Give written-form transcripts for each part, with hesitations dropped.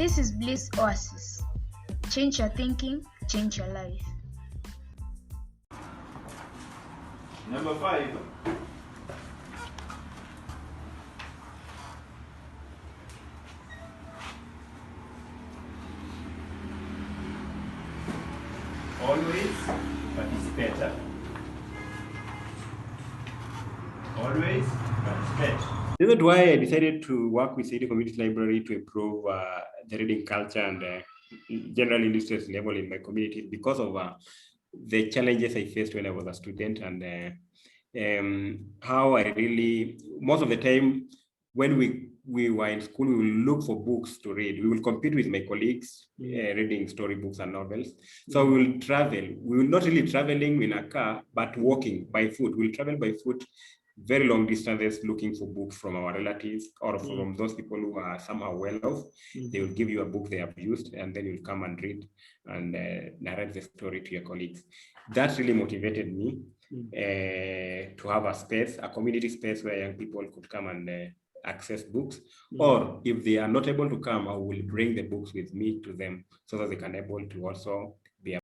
This is Bliss Oasis. Change your thinking, change your life. Number 5. Always participate. Always participate. This is why I decided to work with SAIDA Community Library to improve the reading culture and general interest level in my community because of the challenges I faced when I was a student and how I really, most of the time when we were in school, we will look for books to read. We will compete with my colleagues reading storybooks and novels. So we will travel. We will not really traveling in a car, but walking by foot. We'll travel by foot very long distances looking for books from our relatives or from those people who are somehow well off. They will give you a book they have used and then you'll come and read and narrate the story to your colleagues. That really motivated me to have a space, a community space where young people could come and access books, or if they are not able to come, I will bring the books with me to them so that they can able to also be.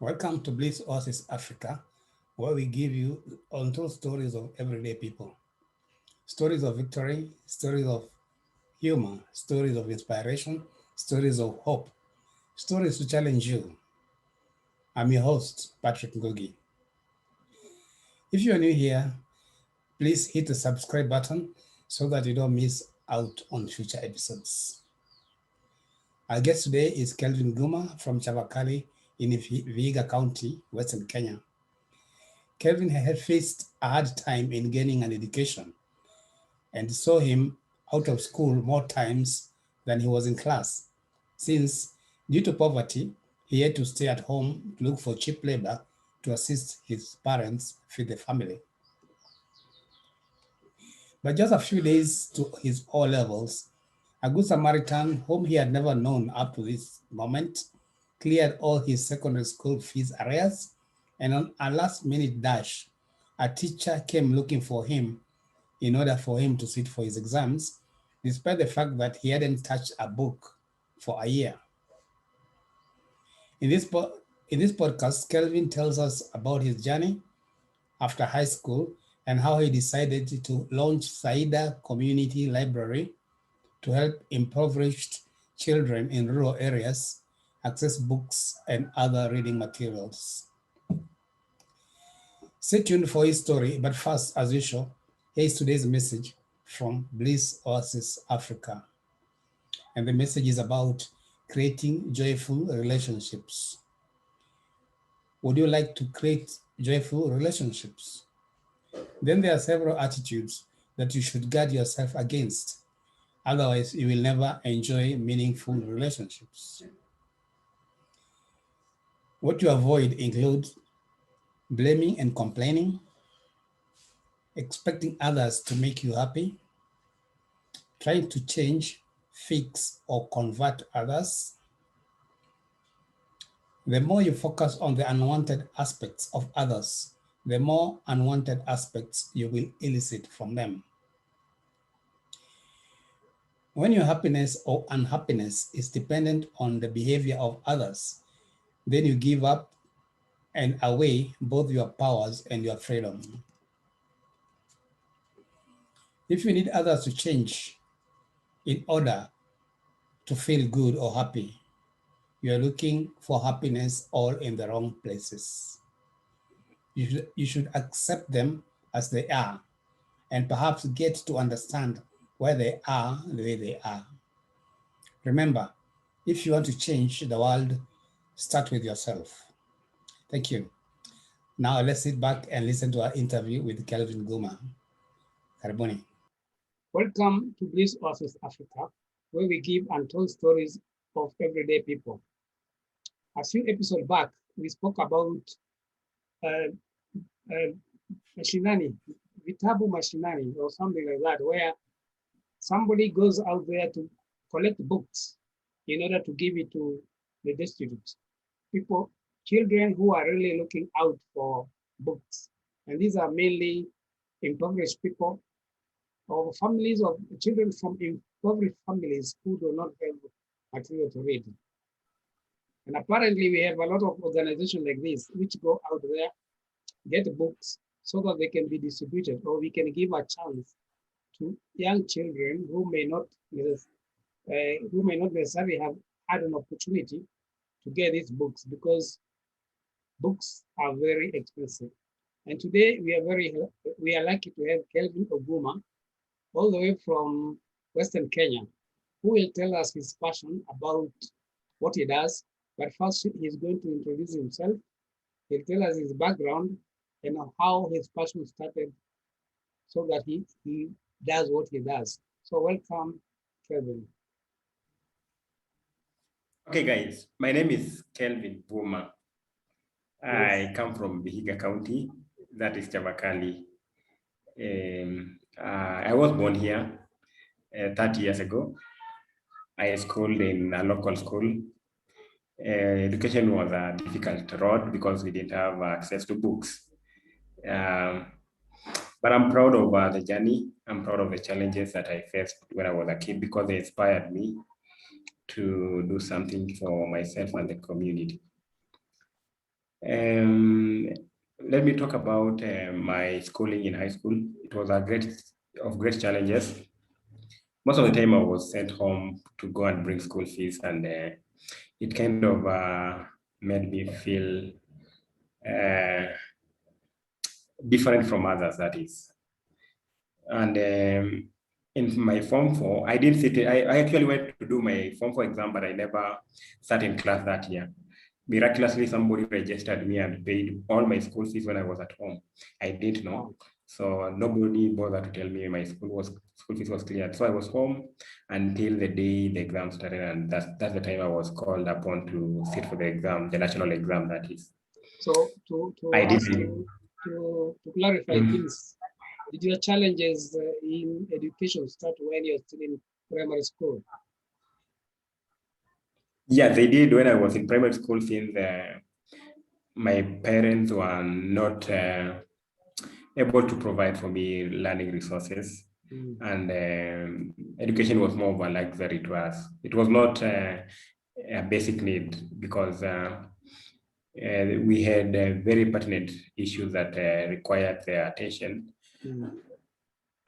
Welcome to Bliss Oasis Africa, where we give you untold stories of everyday people. Stories of victory, stories of humor, stories of inspiration, stories of hope, stories to challenge you. I'm your host, Patrick Ngogi. If you are new here, please hit the subscribe button so that you don't miss out on future episodes. Our guest today is KELVIN GWUMA from Chavakali in Vihiga County, Western Kenya. KELVIN had faced a hard time in gaining an education and saw him out of school more times than he was in class, since due to poverty, he had to stay at home to look for cheap labor to assist his parents feed the family. But just a few days to his O-levels, a good Samaritan whom he had never known up to this moment cleared all his secondary school fees arrears, and on a last-minute dash, a teacher came looking for him in order for him to sit for his exams, despite the fact that he hadn't touched a book for a year. In this podcast, KELVIN tells us about his journey after high school and how he decided to launch SAIDA Community Library to help impoverished children in rural areas access books and other reading materials. Stay tuned for his story, but first, as usual, here's today's message from Bliss Oasis Africa. And the message is about creating joyful relationships. Would you like to create joyful relationships? Then there are several attitudes that you should guard yourself against. Otherwise, you will never enjoy meaningful relationships. What to avoid include blaming and complaining, expecting others to make you happy, trying to change, fix, or convert others. The more you focus on the unwanted aspects of others, the more unwanted aspects you will elicit from them. When your happiness or unhappiness is dependent on the behavior of others, then you give up and away both your powers and your freedom. If you need others to change in order to feel good or happy, you are looking for happiness all in the wrong places. You should accept them as they are and perhaps get to understand why they are the way they are. Remember, if you want to change the world, start with yourself. Thank you. Now let's sit back and listen to our interview with KELVIN GWUMA. Karibuni. Welcome to Bliss Oasis Africa, where we give untold stories of everyday people. A few episodes back, we spoke about mashinani, vitabu mashinani, or something like that, where somebody goes out there to collect books in order to give it to the destitute people, children who are really looking out for books. And these are mainly impoverished people or families of children from impoverished families who do not have material to read. And apparently we have a lot of organizations like this which go out there, get books so that they can be distributed, or we can give a chance to young children who may not necessarily have had an opportunity to get these books, because books are very expensive. And today we are lucky to have KELVIN GWUMA, all the way from Western Kenya, who will tell us his passion about what he does. But first, he's going to introduce himself. He'll tell us his background and how his passion started, so that he does what he does. So welcome, KELVIN. Okay, guys, my name is KELVIN GWUMA. Yes. I come from Vihiga County, that is Chavakali. I was born here 30 years ago. I schooled in a local school. Education was a difficult road because we didn't have access to books. But I'm proud of the journey. I'm proud of the challenges that I faced when I was a kid, because they inspired me to do something for myself and the community. Let me talk about my schooling in high school. It was of great challenges. Most of the time I was sent home to go and bring school fees, and it kind of made me feel different from others, that is. And in my Form 4, I didn't sit. I actually went to do my Form 4 exam, but I never sat in class that year. Miraculously, somebody registered me and paid all my school fees when I was at home. I didn't know. So nobody bothered to tell me my school fees was cleared. So I was home until the day the exam started, and that's the time I was called upon to sit for the exam, the national exam, that is. So to clarify things, did your challenges in education start when you're still in primary school? Yeah, they did when I was in primary school, since my parents were not able to provide for me learning resources. And education was more of a luxury to us. It was not a basic need, because we had very pertinent issues that required their attention.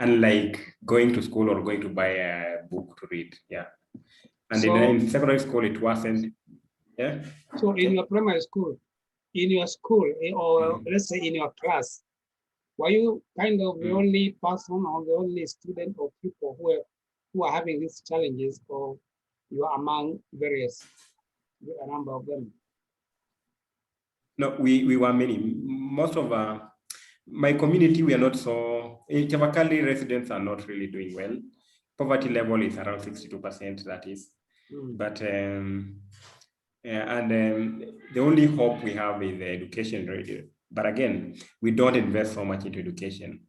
Unlike going to school or going to buy a book to read. Yeah. And So, in secondary school, it wasn't. Yeah. So in your primary school, in your school, or let's say in your class, were you kind of the only person or the only student or people who are having these challenges, or you are among a number of them? No, we were many. Most of my community, we are not so. Chavakali residents are not really doing well. Poverty level is around 62%, that is. But the only hope we have is the education. But again, we don't invest so much into education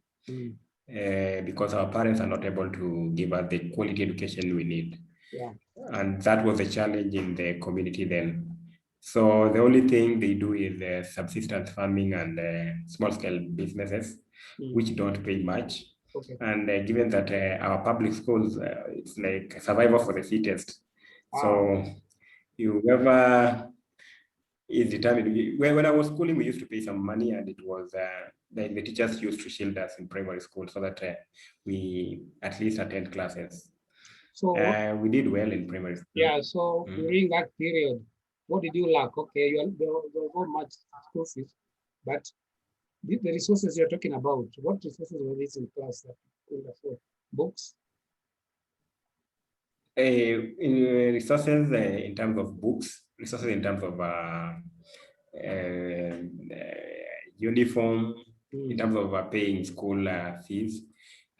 because our parents are not able to give us the quality education we need. Yeah. And that was a challenge in the community then. So the only thing they do is subsistence farming and small-scale businesses, which don't pay much. Okay. And given that our public schools, it's like survival for the fittest. So whoever is determined. When I was schooling, we used to pay some money, and it was the teachers used to shield us in primary school so that we at least attend classes. So we did well in primary school. Yeah. So during that period, what did you lack? Okay, there was not much school fees, but the resources you're talking about, what resources were these in class that you could afford? Books? In resources in terms of books, resources in terms of uniform, in terms of paying school fees.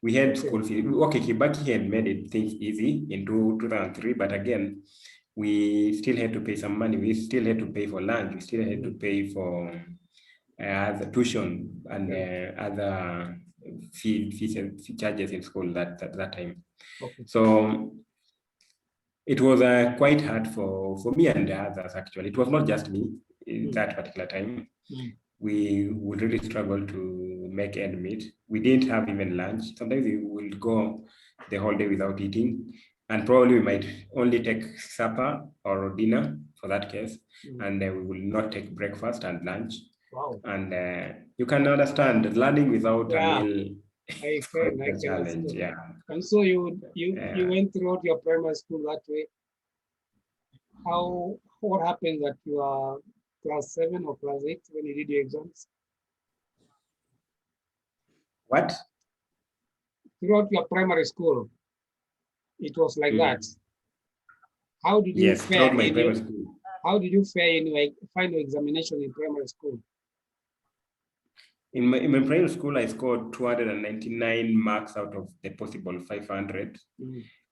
We had school fees. Okay, Kibaki had made things easy in 2003, but again, we still had to pay some money. We still had to pay for lunch. We still had to pay for the tuition and other fees and charges in school that time. Okay. So it was quite hard for me and the others, actually. It was not just me in that particular time. we would really struggle to make end meet. We didn't have even lunch. Sometimes we would go the whole day without eating, and probably we might only take supper or dinner for that case, and we will not take breakfast and lunch. Wow. And you can understand learning without a meal. I can challenge, understand. yeah. And so you went throughout your primary school that way. What happened that you are class 7 or class 8 when you did your exams? What? Throughout your primary school, it was like that. How did you fare my primary school. How did you fare in your final examination in primary school? In my primary school, I scored 299 marks out of the possible 500,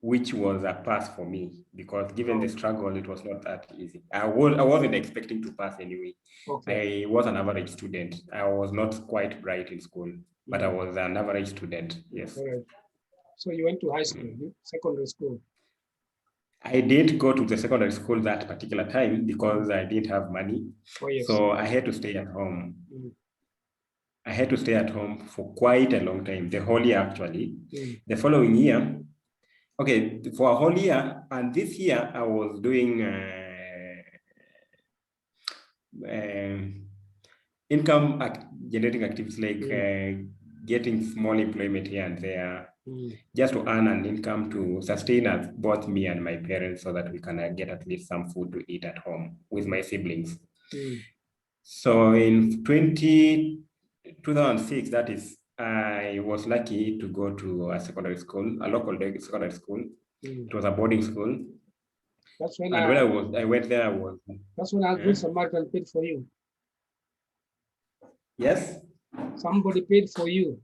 which was a pass for me, because given the struggle, it was not that easy. I wasn't expecting to pass anyway. Okay. I was an average student. I was not quite bright in school, but I was an average student, yes. All right. So you went to high school, secondary school? I didn't go to the secondary school that particular time because I didn't have money. Oh, yes. So I had to stay at home. I had to stay at home for quite a long time, the whole year actually. The following year, okay, for a whole year, and this year I was doing income generating activities like getting small employment here and there, just to earn an income to sustain us, both me and my parents, so that we can get at least some food to eat at home with my siblings. So in 2006, that is, I was lucky to go to a secondary school, a local secondary school. It was a boarding school. That's when and when I went there, that's when I good Samaritan paid for you. Yes. Somebody paid for you.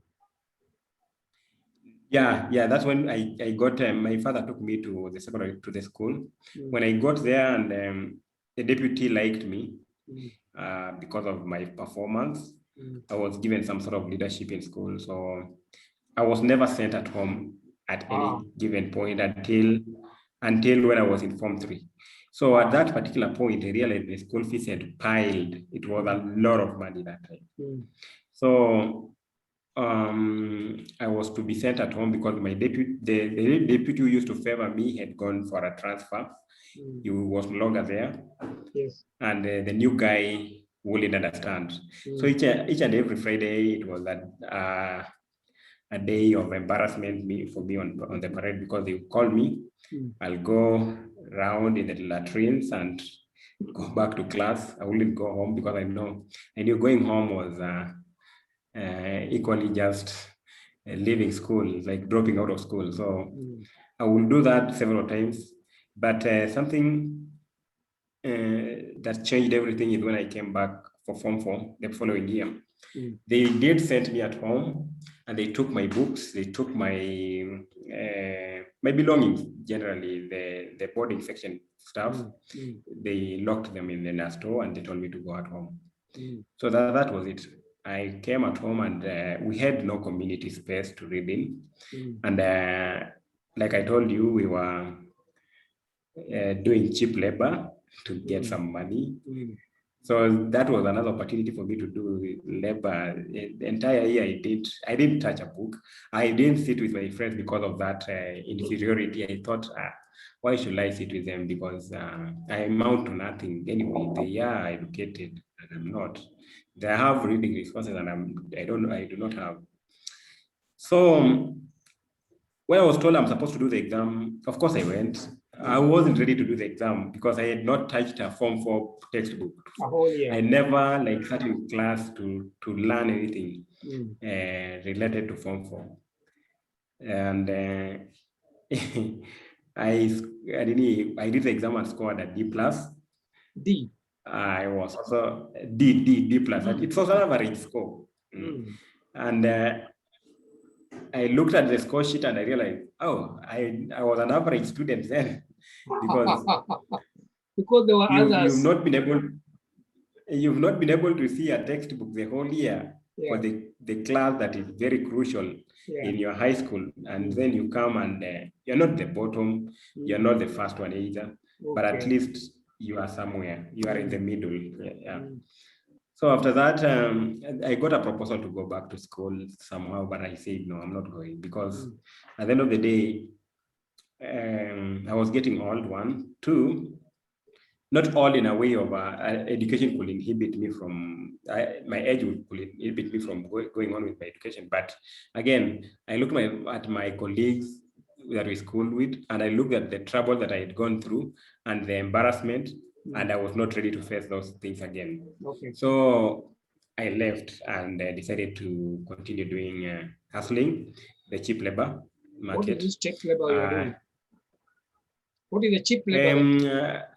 Yeah, that's when I got. My father took me to the school. When I got there, and the deputy liked me because of my performance. I was given some sort of leadership in school, so I was never sent at home at any given point until when I was in Form 3. So at that particular point, I realized the school fees had piled. It was a lot of money that time. So I was to be sent at home because my deputy, the deputy who used to favor me, had gone for a transfer. He was no longer there. Yes. And the new guy wouldn't understand. So each and every Friday, it was a day of embarrassment for me on the parade, because they would call me. I'll go around in the latrines and go back to class. I wouldn't go home because I knew going home was equally just leaving school, like dropping out of school. So I will do that several times. But something that changed everything is when I came back for Form 4 the following year. They did send me at home, and they took my books, they took my belongings, generally the boarding section stuff. They locked them in the store, and they told me to go at home. So that was it. I came at home, and we had no community space to read in. And like I told you, we were doing cheap labor to get some money. So that was another opportunity for me to do labor. The entire year I didn't touch a book. I didn't sit with my friends because of that inferiority. I thought, why should I sit with them? Because I amount to nothing anyway. They are educated and I'm not. They have reading resources and I do not have. So when I was told I'm supposed to do the exam, of course I went. I wasn't ready to do the exam because I had not touched a Form 4 textbook. I never sat in class to learn anything related to Form 4. And I did the exam and scored a D+. D. I was also D+. It was an average score. And I looked at the score sheet and I realized, I was an average student then, because there were others. You've not been able to see a textbook the whole year for the class that is very crucial in your high school, and then you come and you're not the bottom, you're not the first one either, but at least you are somewhere. You are in the middle. So after that, I got a proposal to go back to school somehow, but I said, no, I'm not going, because at the end of the day, I was getting old, one. Two, not all in a way of education could inhibit me from, my age could inhibit me from going on with my education. But again, I looked at my colleagues that we schooled with, and I looked at the trouble that I had gone through and the embarrassment, and I was not ready to face those things again. Okay. So I left and decided to continue doing hustling, the cheap labor market. What is this cheap labor you're doing? What is the cheap labor?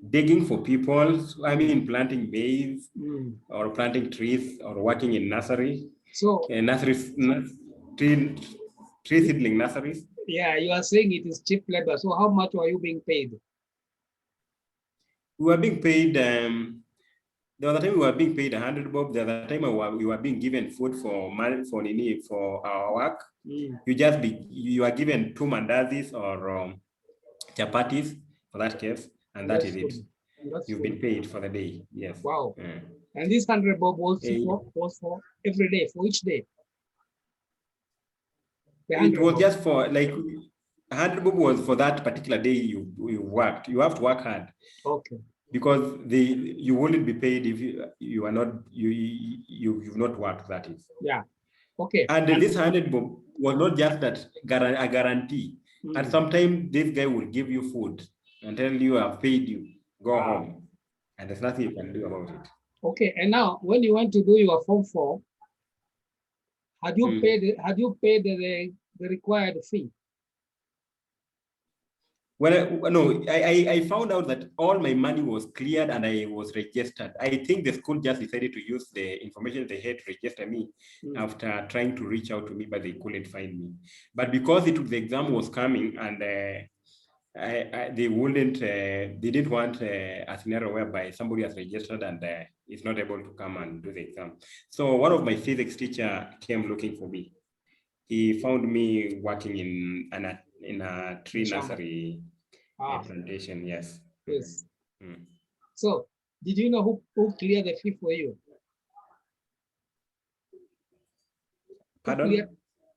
Digging for people, I mean, planting maize or planting trees or working in nursery. So nurseries, tree seedling nurseries. Yeah, you are saying it is cheap labor. So how much are you being paid? We were being paid, the other time we were being paid 100 bob. The other time we were being given food for money for our work. You are given 2 mandazis or chapatis for that case, and that is it. You've been paid for the day. Yes. Wow. And this 100 bob was for every day, for each day. It was just for like 100 bob was for that particular day you worked. You have to work hard. Okay. Because you wouldn't be paid if you are not you've not worked, that is. Yeah. Okay. And this 100 bob was not just that a guarantee. And sometimes this guy will give you food and tell you I've paid you, go home. And there's nothing you can do about it. Okay. And now when you went to do your Form 4, had you paid the required fee? Well, no, I found out that all my money was cleared and I was registered. I think the school just decided to use the information they had to register me after trying to reach out to me, but they couldn't find me. But because the exam was coming and they didn't want a scenario whereby somebody has registered and is not able to come and do the exam. So one of my physics teacher came looking for me. He found me working in a tree nursery plantation. Yes. Yes. So, did you know who cleared the fee for you? Pardon?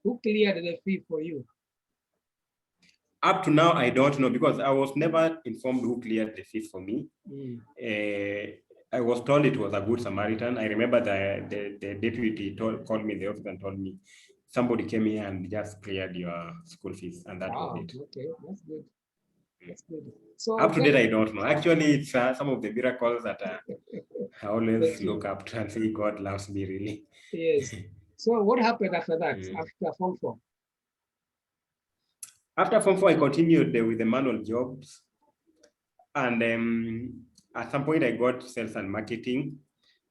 Who cleared the fee for you? Up to now, I don't know, because I was never informed who cleared the fee for me. I was told it was a good Samaritan. I remember the deputy called me in the office and told me, somebody came here and just cleared your school fees, and that was it. Okay, that's good. That's good. So up to date, I don't know. Actually, it's some of the miracles that I always look up to and say, God loves me, really. Yes. So what happened after that, after Form 4? After Form 4, I continued with the manual jobs. And at some point, I got sales and marketing.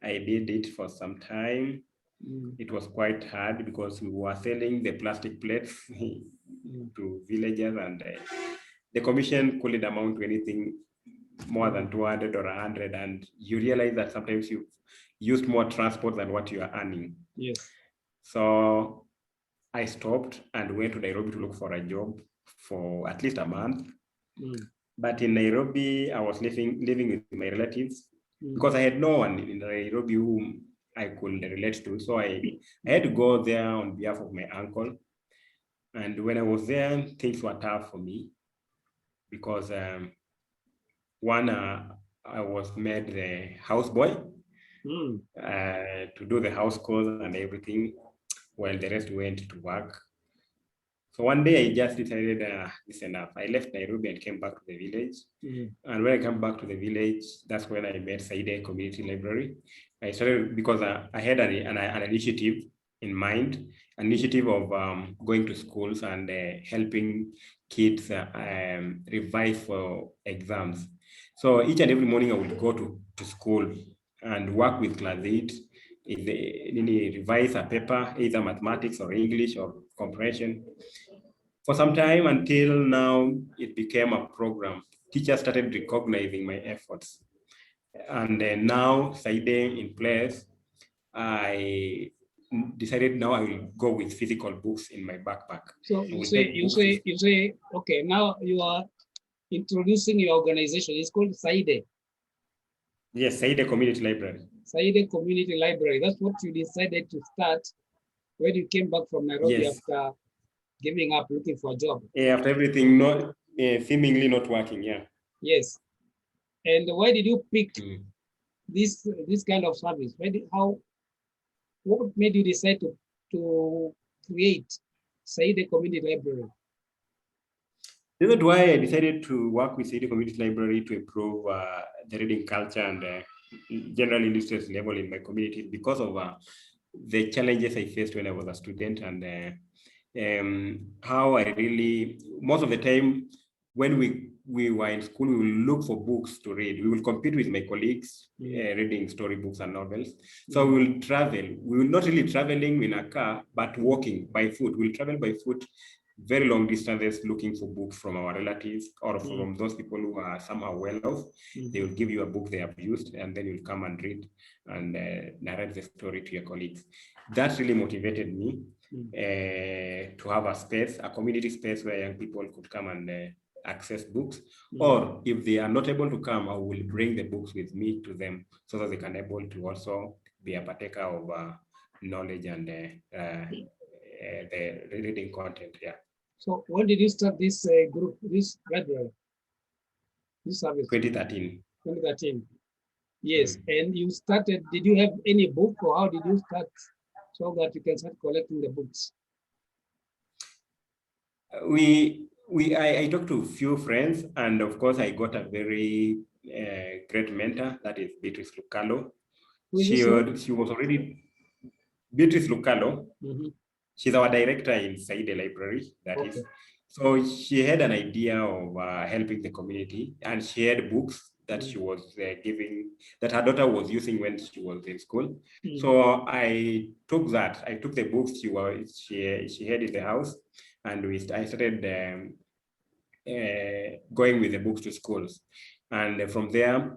I did it for some time. It was quite hard because we were selling the plastic plates to villagers, and the commission couldn't amount to anything more than 200 or 100. And you realize that sometimes you've used more transport than what you are earning. Yes. So I stopped and went to Nairobi to look for a job for at least a month. But in Nairobi, I was living with my relatives because I had no one in Nairobi whom I could relate to. So I had to go there on behalf of my uncle. And when I was there, things were tough for me because I was made the houseboy to do the house chores and everything, while the rest went to work. So one day I just decided, this is enough. I left Nairobi and came back to the village. And when I came back to the village, that's when I met SAIDA Community Library. I started because I had an initiative in mind, an initiative of going to schools and helping kids revise for exams. So each and every morning I would go to school and work with class 8. Revise a paper, either mathematics or English or comprehension. For some time until now, it became a program. Teachers started recognizing my efforts. And now, SAIDA in place, I decided now I will go with physical books in my backpack. So you say, okay, now you are introducing your organization. It's called SAIDA. Yes, SAIDA Community Library. SAIDA Community Library. That's what you decided to start when you came back from Nairobi Yes. after giving up looking for a job. Yeah, after everything not seemingly not working, yeah. Yes. And why did you pick this kind of service? What made you decide to create SAIDA Community Library? This is why I decided to work with SAIDA Community Library to improve the reading culture and general literacy level in my community because of the challenges I faced when I was a student and how I really, most of the time when we were in school, we will look for books to read. We will compete with my colleagues reading storybooks and novels. So we will travel. We will not really traveling in a car, but walking by foot. We'll travel by foot very long distances looking for books from our relatives or from those people who are somehow well off. They will give you a book they have used and then you'll come and read and narrate the story to your colleagues. That really motivated me to have a space, a community space where young people could come and access books. Or if they are not able to come, I will bring the books with me to them so that they can able to also be a partaker of knowledge and the reading content. Yeah. So when did you start this group, this library, this service? 2013. 2013. Yes, and you started, did you have any book or how did you start so that you can start collecting the books? I talked to a few friends and of course I got a very great mentor, that is Beatrice Lucalo. She was already, Beatrice Lucalo, she's our director in SAIDA Library, that is. So she had an idea of helping the community and she had books that she was giving, that her daughter was using when she was in school. So I took the books she had in the house and I started going with the books to schools. And from there,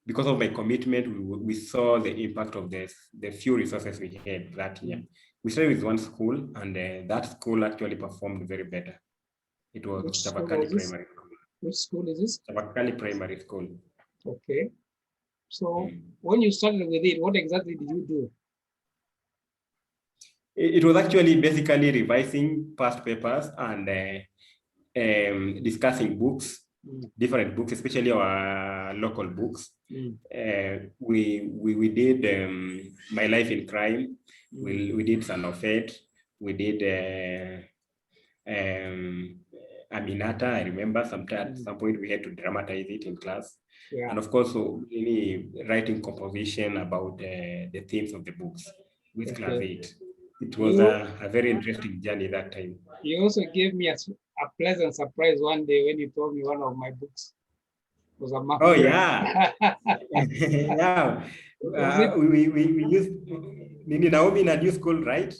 because of my commitment, we saw the impact of the few resources we had that year. We started with one school and that school actually performed very better. It was Chavakali Primary School. Which school is this? Chavakali Primary School. Okay. So when you started with it, what exactly did you do? It was actually basically revising past papers and discussing books, different books, especially our local books. We did My Life in Crime. We did Son of Fate. We did Aminata. I remember at some point we had to dramatize it in class. Yeah. And of course, so really writing composition about the themes of the books with class 8. It was a very interesting journey that time. You also gave me a pleasant surprise one day when you told me one of my books was a map. Oh, yeah. Yeah. We used Naomi in a new school, right?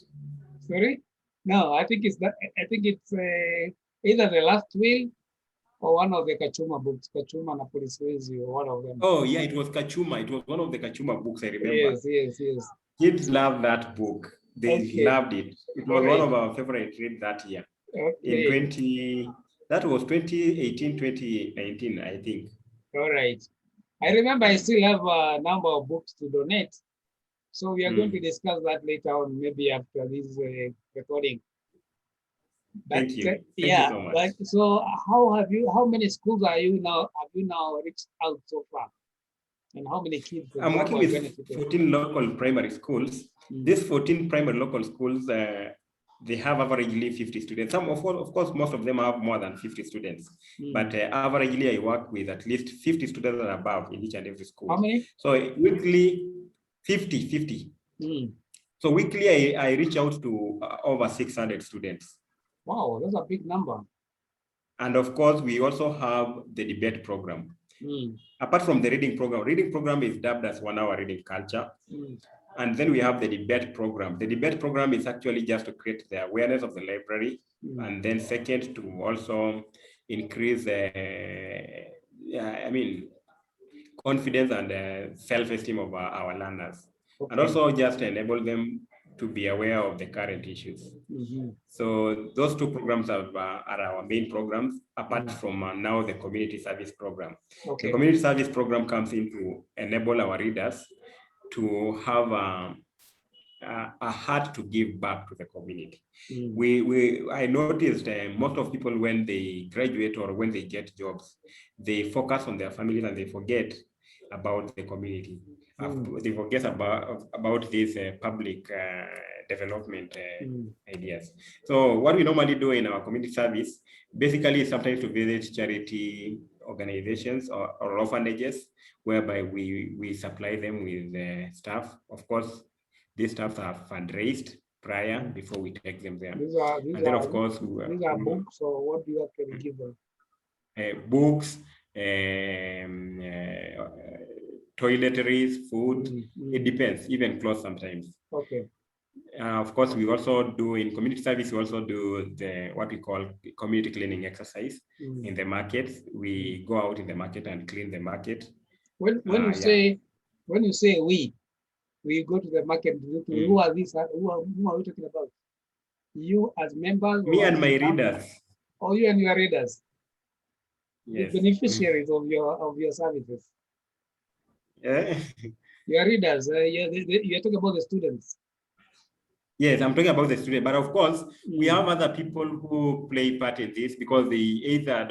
Sorry? No, I think it's either the last will or one of the Kachuma books, Kachuma na Police Wezi, or one of them. Oh, yeah, it was Kachuma. It was one of the Kachuma books, I remember. Yes. Kids loved that book. They loved it. It was one of our favorite reads that year. In that was 2018, 2019, I think. All right. I remember I still have a number of books to donate. So we are going to discuss that later on, maybe after this recording. Thank you. Thank you so much. So how many schools have you now reached out so far? And how many kids? I'm working with 14 local primary schools. These 14 primary local schools, they have averagely 50 students. Some, of course, most of them have more than 50 students. But averagely, I work with at least 50 students and above in each and every school. How many? So weekly, 50. So weekly, I reach out to over 600 students. Wow, that's a big number. And of course, we also have the debate program. Apart from the reading program is dubbed as 1 hour reading culture. And then we have the debate program. The debate program is actually just to create the awareness of the library. And then second, to also increase confidence and self-esteem of our learners. And also just enable them to be aware of the current issues. Mhm. So those two programs are our main programs, apart from now the community service program. Okay. The community service program comes in to enable our readers to have a heart to give back to the community. I noticed most of people, when they graduate or when they get jobs, they focus on their families and they forget about the community. They forget about these public development ideas. So what we normally do in our community service, basically sometimes to visit charity organizations or orphanages, whereby we supply them with stuff. Of course, these stuffs are fundraised prior before we take them there. These are of course, these are books, or what do you actually give them? Books, toiletries, food. It depends, even clothes sometimes. Okay. Of course, we also do in community service, we also do what we call community cleaning exercise in the markets. We go out in the market and clean the market. When you say we go to the market, who are these? Who are we talking about? You as members? Me and my readers. Or you and your readers? Yes. The beneficiaries of your services. Your readers. You're talking about the students. Yes, I'm talking about the student, but of course, we have other people who play part in this, because they either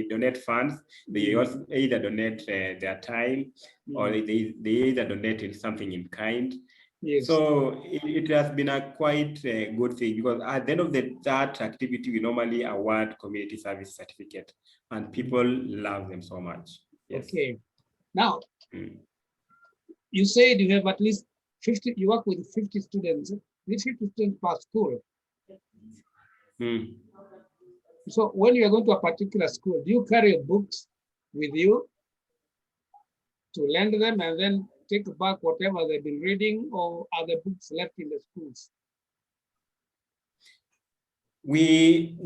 donate funds, they also either donate their time, or they either donate in something in kind. Yes. So it has been a quite good thing, because at the end of that activity, we normally award community service certificate, and people love them so much. Yes. Okay. Now, you said you have at least 50, you work with 50 students, 50 students per school. So when you are going to a particular school, do you carry books with you to lend them and then take back whatever they've been reading, or are the books left in the schools? We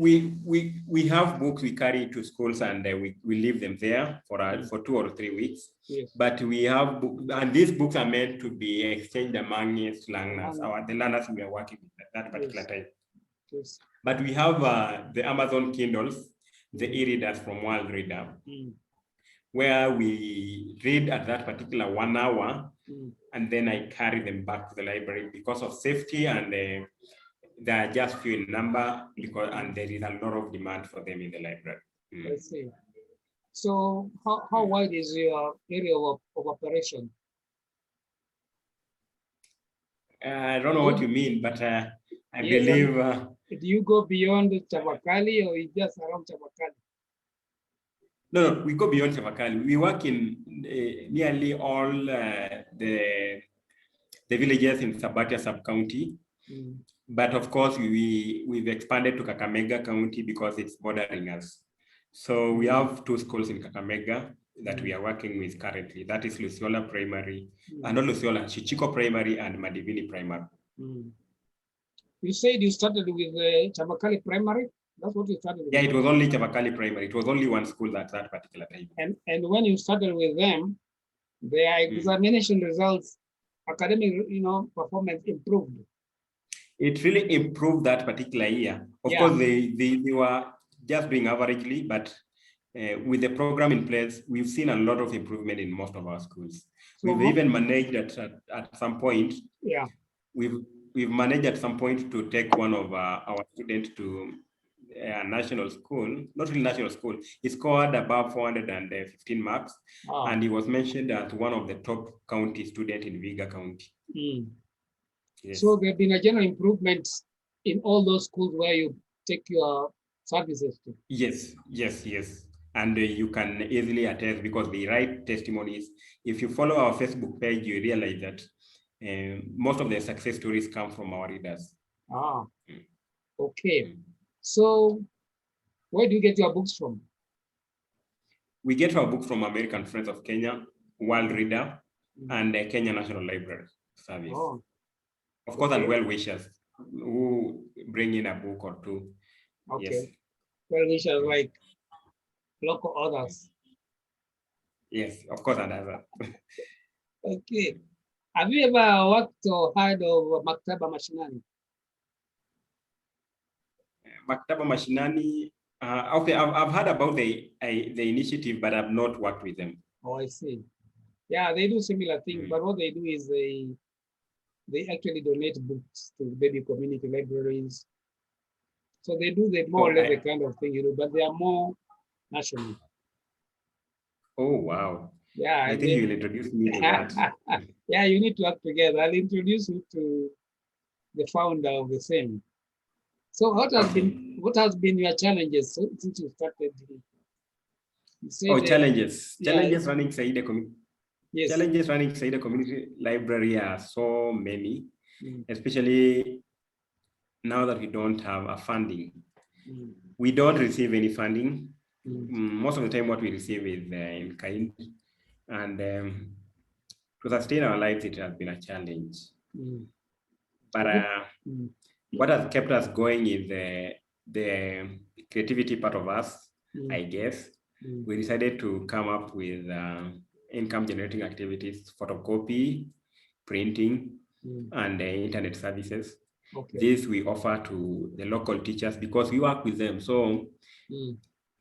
have books we carry to schools, and we leave them there for 2 or 3 weeks. Yes. But we have books, and these books are meant to be exchanged among learners, the learners we are working with at that particular time. Yes. But we have the Amazon Kindles, the e-readers from World Reader, where we read at that particular 1 hour, and then I carry them back to the library because of safety, and they are just few in number, and there is a lot of demand for them in the library. Let's see. So how wide is your area of operation? I don't know what you mean, but I Yes, believe. Do you go beyond Chavakali, or just around Chavakali? No, we go beyond Chavakali. We work in nearly all the villages in Sabatia sub-county. But of course, we've expanded to Kakamega County because it's bordering us. So we have 2 schools in Kakamega that we are working with currently. That is Luciola Primary, and not Luciola, Chichiko Primary and Madivini Primary. You said you started with Chavakali Primary? That's what you started with? Yeah, it was only Chavakali Primary. It was only one school at that particular time. And when you started with them, their examination results, academic performance improved. It really improved that particular year. Of course, they were just doing averagely, but with the program in place, we've seen a lot of improvement in most of our schools. So we've even managed at some point. Yeah. We've managed at some point to take one of our students to a national school, not really national school. He scored above 415 marks, and he was mentioned as one of the top county students in Vihiga County. Yes. So there have been a general improvement in all those schools where you take your services to. Yes. And you can easily attest, because they write testimonies. If you follow our Facebook page, you realize that most of the success stories come from our readers. Okay. So where do you get your books from? We get our books from American Friends of Kenya, World Reader, and the Kenya National Library Service. Of course, and well-wishers who bring in a book or 2. Okay. Yes. Well-wishers like local authors. Yes, of course, and others. Okay. Have you ever worked or heard of Maktaba Mashinani? Maktaba Mashinani. Okay, I've heard about the initiative, but I've not worked with them. Oh, I see. Yeah, they do similar things, but what they do is they actually donate books to maybe community libraries. So they do the more or less the kind of thing, but they are more national. Oh, wow. Yeah. I think you will introduce me to that. Yeah, you need to work together. I'll introduce you to the founder of the same. So what has been your challenges since you started? Challenges. Yeah. Challenges running SAIDA Community. Yes. Challenges running SAIDA Community Library are so many, especially now that we don't have a funding. We don't receive any funding. Most of the time what we receive is in kind. And to sustain our lives, it has been a challenge. But what has kept us going is the creativity part of us, I guess. We decided to come up with income generating activities, photocopy, printing, and internet services. Okay. This we offer to the local teachers because we work with them. So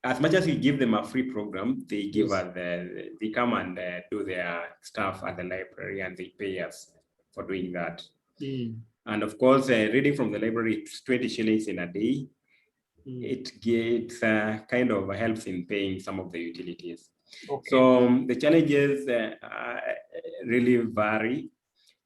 as much as we give them a free program, they give us, they come and do their stuff at the library and they pay us for doing that. And of course, reading from the library, it's 20 shillings in a day. It gets kind of helps in paying some of the utilities. Okay. So the challenges really vary.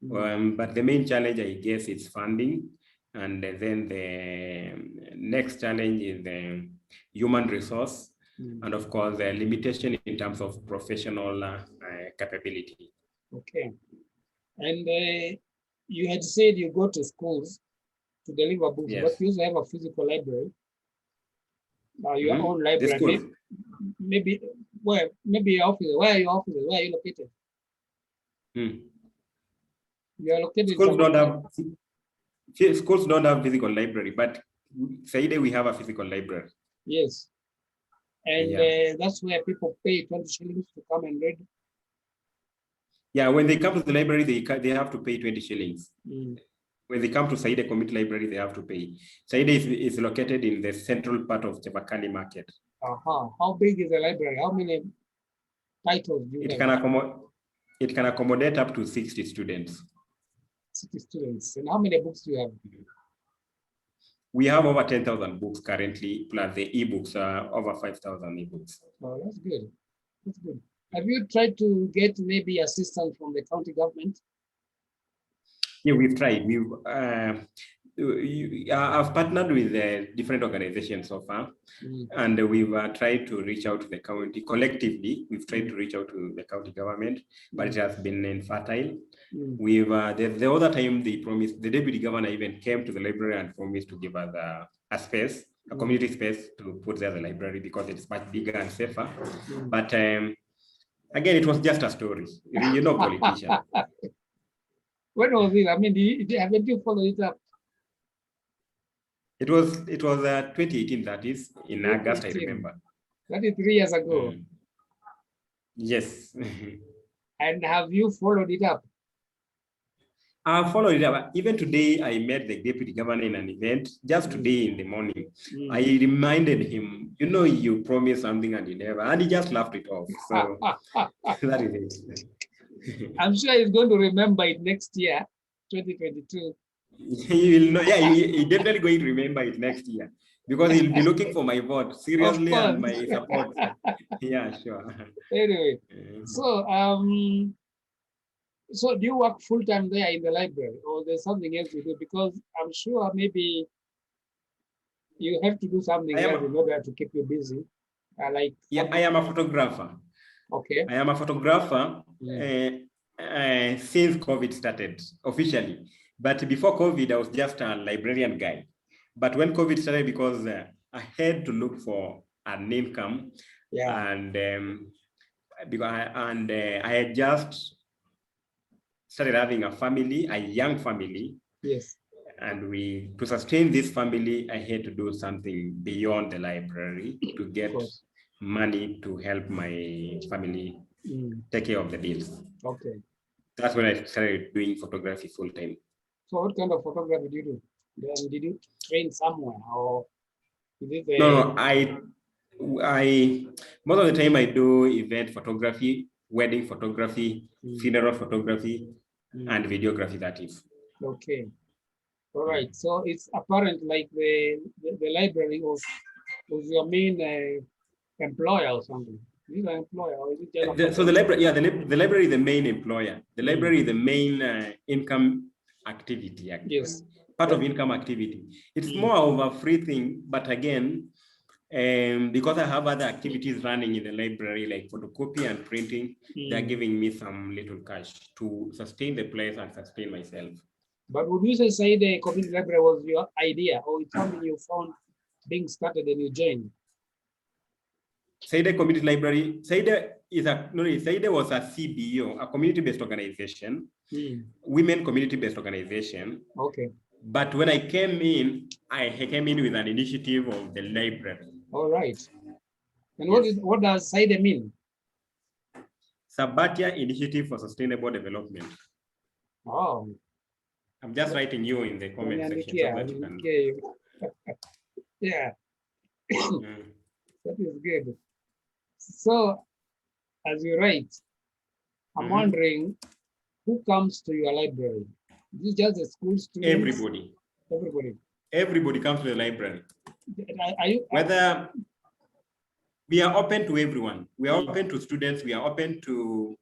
But the main challenge, I guess, is funding. And then the next challenge is the human resource. And of course, the limitation in terms of professional capability. Okay. And you had said you go to schools to deliver books, but you also have a physical library. Your own library. Maybe your office. Where are your offices? Where are you located? You are located. Schools don't have physical library, but SAIDA we have a physical library. Yes. And that's where people pay 20 shillings to come and read. Yeah, when they come to the library, they have to pay 20 shillings. When they come to SAIDA Community Library, they have to pay. SAIDA is located in the central part of Chavakali market. How big is the library? How many titles do you have? It can accommodate up to 60 students. 60 students. And how many books do you have? We have over 10,000 books currently, plus the e-books, over 5,000 e-books. Oh, that's good. That's good. Have you tried to get maybe assistance from the county government? Yeah, we've tried. I've partnered with different organizations so far, and we've tried to reach out to the county collectively. We've tried to reach out to the county government, but it has been infertile. We've the other time they promised, the deputy governor even came to the library and promised to give us a space, a community space to put there the library because it's much bigger and safer. But again, it was just a story. Politician. When was it? I mean, haven't you followed it up? It was 2018, that is, in 2018. August, I remember. That is 3 years ago. Yes. And have you followed it up? I followed it up. Even today, I met the deputy governor in an event, just today in the morning. I reminded him, you promised something and you never, and he just laughed it off. So that is it. I'm sure he's going to remember it next year, 2022. He will know, he's definitely going to remember it next year because he'll be looking for my vote seriously and my support. Yeah, sure. Anyway, so do you work full time there in the library, or there's something else you do? Because I'm sure maybe you have to do something else in order to keep you busy. I am a photographer. Okay. I am a photographer since COVID started officially. But before COVID, I was just a librarian guy. But when COVID started, because I had to look for an income, and I had just started having a family, a young family. Yes. And to sustain this family, I had to do something beyond the library to get money to help my family take care of the bills. Okay. That's when I started doing photography full time. So what kind of photography do you do? Then did you train somewhere, or is it a... No, I most of the time I do event photography, wedding photography, funeral photography, and videography, that is. Okay. All right. So it's apparent like the library was your main employer or something. Is it an employer or is it just So the library, yeah, the library is the main employer. The library is the main income activity. Actually. Yes. Part of income activity. It's more of a free thing, but again, because I have other activities running in the library, like photocopy and printing, they're giving me some little cash to sustain the place and sustain myself. But would you say SAIDA Community Library was your idea, or it's something you found being started and you joined? SAIDA Community Library, SAIDA was a CBO, a community-based organization, women community-based organization. Okay. But when I came in with an initiative of the library. All right. And what does SAIDA mean? Sabatia Initiative for Sustainable Development. Oh. I'm just writing you in the comment section so that you can. Yeah. That is good. So, as you write, I'm wondering who comes to your library? Is it just the school students? Everybody. Everybody. Everybody comes to the library. Whether we are open to everyone. We are open to students. We are open to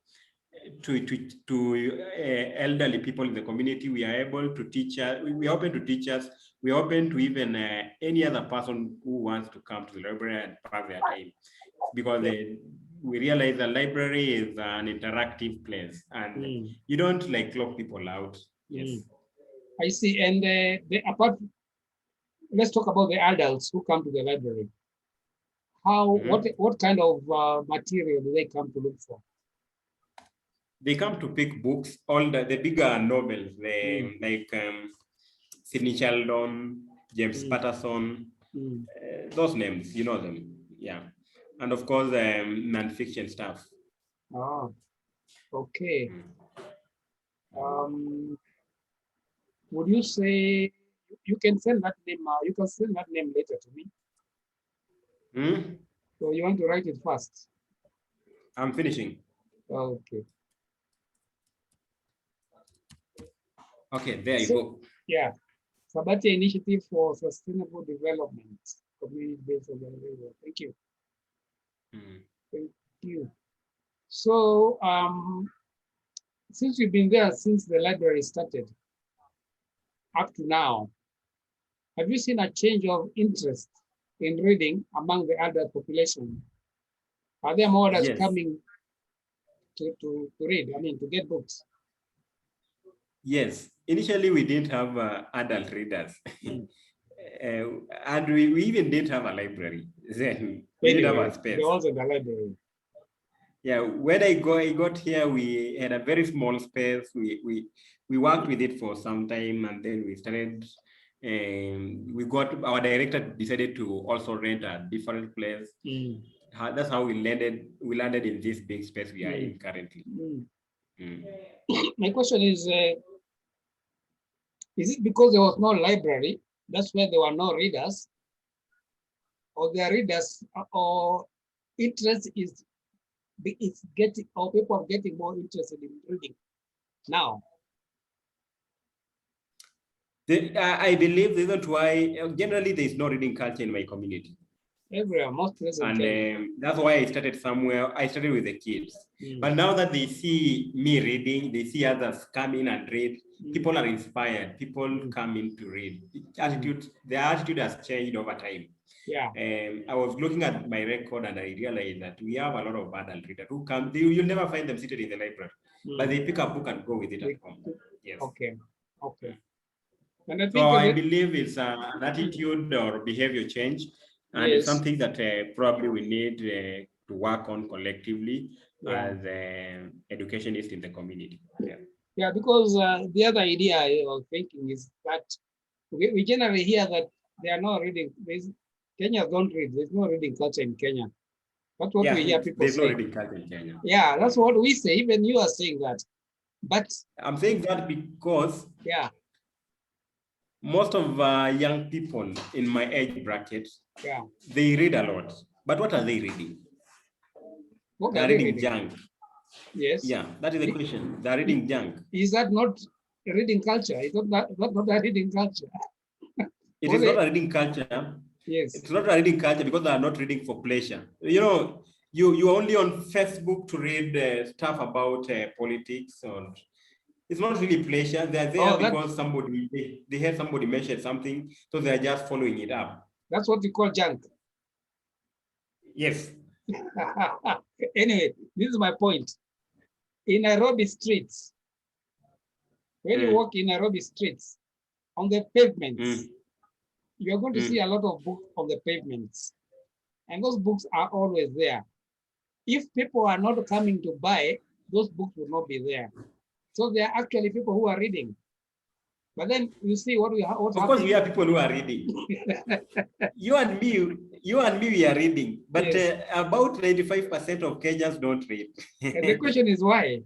elderly people in the community. We are able to teachers. We are open to teachers. We are open to even any other person who wants to come to the library and pass their time, because we realize the library is an interactive place, and you don't like lock people out. Yes, I see. And let's talk about the adults who come to the library. What kind of material do they come to look for? They come to pick books, all the bigger novels, like Sidney Sheldon, James Patterson, those names, you know them, yeah. And of course, non-fiction stuff. Oh, okay. Would you say you can send that name? You can send that name later to me. So you want to write it first? I'm finishing. Okay. Okay, there you go. Yeah. Sabatia Initiative for Sustainable Development, community-based organization. Thank you. Thank you. So, since you've been there since the library started up to now, have you seen a change of interest in reading among the adult population? Are there more that's coming to read, I mean, to get books? Yes, initially we didn't have adult readers. And we even didn't have a library. Then we didn't have a space. There was a library. Yeah, when I got here, we had a very small space. We worked with it for some time, and then we started. Our director decided to also rent a different place. That's how we landed. We landed in this big space we are in currently. My question is it because there was no library, that's why there were no readers, or there are readers, or interest is getting, or people are getting more interested in reading now? I believe the reason why generally there is no reading culture in my community. Everywhere, most places. And that's why I started somewhere. I started with the kids. But now that they see me reading, they see others come in and read, people are inspired. People come in to read. The attitude has changed over time. Yeah. I was looking at my record and I realized that we have a lot of adult readers who come. You'll never find them seated in the library, but they pick up a book and go with it at home. Yes. Okay. Okay. And I think so I believe it's an attitude or behavior change. And it's something that probably we need to work on collectively as educationists in the community. Yeah, because the other idea I was thinking is that we generally hear that they are not reading. Kenyans don't read. There's no reading culture in Kenya. That's what we hear people say. There's no reading culture in Kenya. Yeah, that's what we say. Even you are saying that. But I'm saying that because yeah, most of young people in my age bracket, yeah. they read a lot. But what are they reading? What They're are they reading reading? junk. Yes. Yeah, that is the question. They're reading junk. Is that not reading culture? Is not a reading culture? It Well, is not a reading culture. yes. It's not a reading culture because they are not reading for pleasure. You know, you're only on Facebook to read stuff about politics, and it's not really pleasure. They're there because they heard somebody mention something, so they're just following it up. That's what you call junk. Yes. Anyway, this is my point. In Nairobi streets, when you walk in Nairobi streets, on the pavements, you are going to see a lot of books on the pavements. And those books are always there. If people are not coming to buy, those books will not be there. So there are actually people who are reading. But then you see what's happening. Of course, we have people who are reading. you and me, we are reading. But yes, about 95% of Kenyans don't read. And the question is why?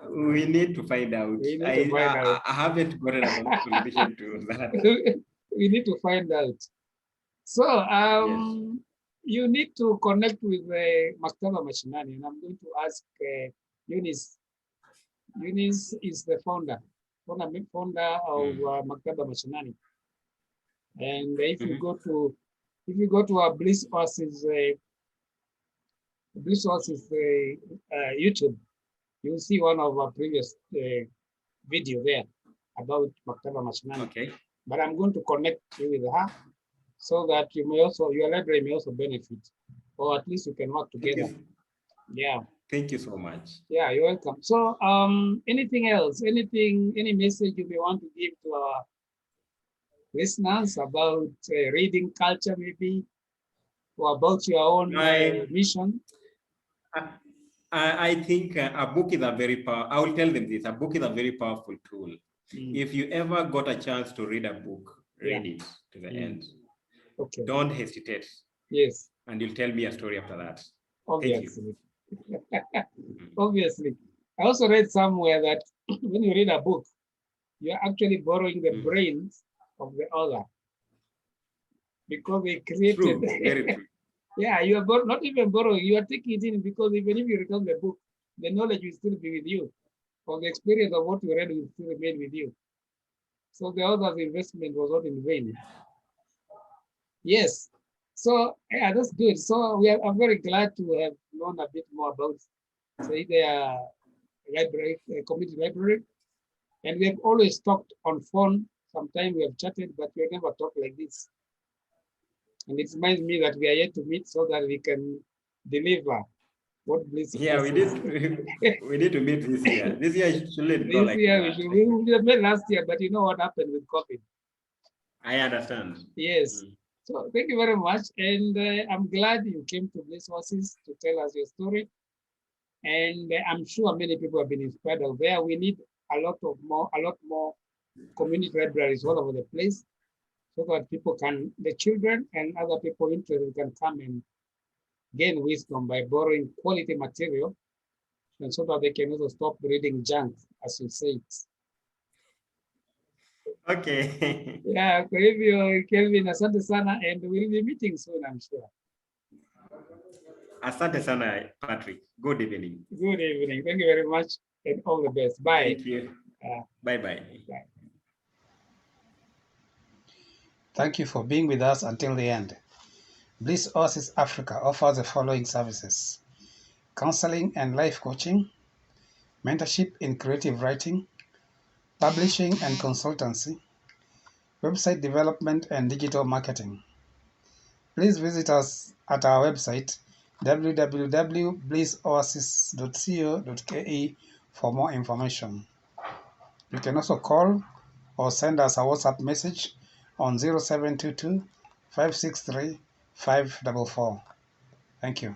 We need to find out. I haven't gotten a solution to that. We need to find out. So Yes, you need to connect with Maktaba Mashinani, and I'm going to ask Eunice. Eunice is the founder of Maktaba Mashinani. And if you go to our Bliss Oasis YouTube, you'll see one of our previous video there about Maktaba Mashinani. Okay. But I'm going to connect you with her so that you may also, your library may also benefit, or at least you can work together. Yeah. Thank you so much. Yeah, you're welcome. So anything else, any message you may want to give to our listeners about reading culture maybe, or about your own mission? I think a book is a very powerful, I will tell them this, a book is a very powerful tool. If you ever got a chance to read a book, read it to the end. Okay. Don't hesitate. Yes. And you'll tell me a story after that. Obviously. Obviously. I also read somewhere that when you read a book, you're actually borrowing the brains of the author. Because they created... True, very true. Yeah, you are not even borrowing, you are taking it in because even if you return the book, the knowledge will still be with you. Or the experience of what you read will still remain with you. So the author's investment was not in vain. Yes. So yeah, that's good. So I'm very glad to have known a bit more about SAIDA library, community library. And we have always talked on phone. Sometimes we have chatted, but we have never talked like this. And it reminds me that we are yet to meet so that we can deliver what Bliss. Yeah, we need to meet this year. This year shouldn't go like that. We have met last year, but you know what happened with COVID. I understand. Yes. So thank you very much. And I'm glad you came to Bliss Oasis to tell us your story. And I'm sure many people have been inspired out there. We need a lot more community libraries all over the place, so that people the children and other people interested can come and gain wisdom by borrowing quality material, and so that they can also stop reading junk, as you say. Okay. Yeah, kwa hivyo Kelvin, asante sana, and we'll be meeting soon, I'm sure. Asante sana, Patrick. Good evening. Good evening. Thank you very much, and all the best. Bye. Thank you. Bye-bye. Bye. Thank you for being with us until the end. Bliss Oasis Africa offers the following services: counseling and life coaching, mentorship in creative writing, publishing and consultancy, website development and digital marketing. Please visit us at our website www.blissoasis.co.ke for more information. You can also call or send us a WhatsApp message on 0722 563 544. Thank you.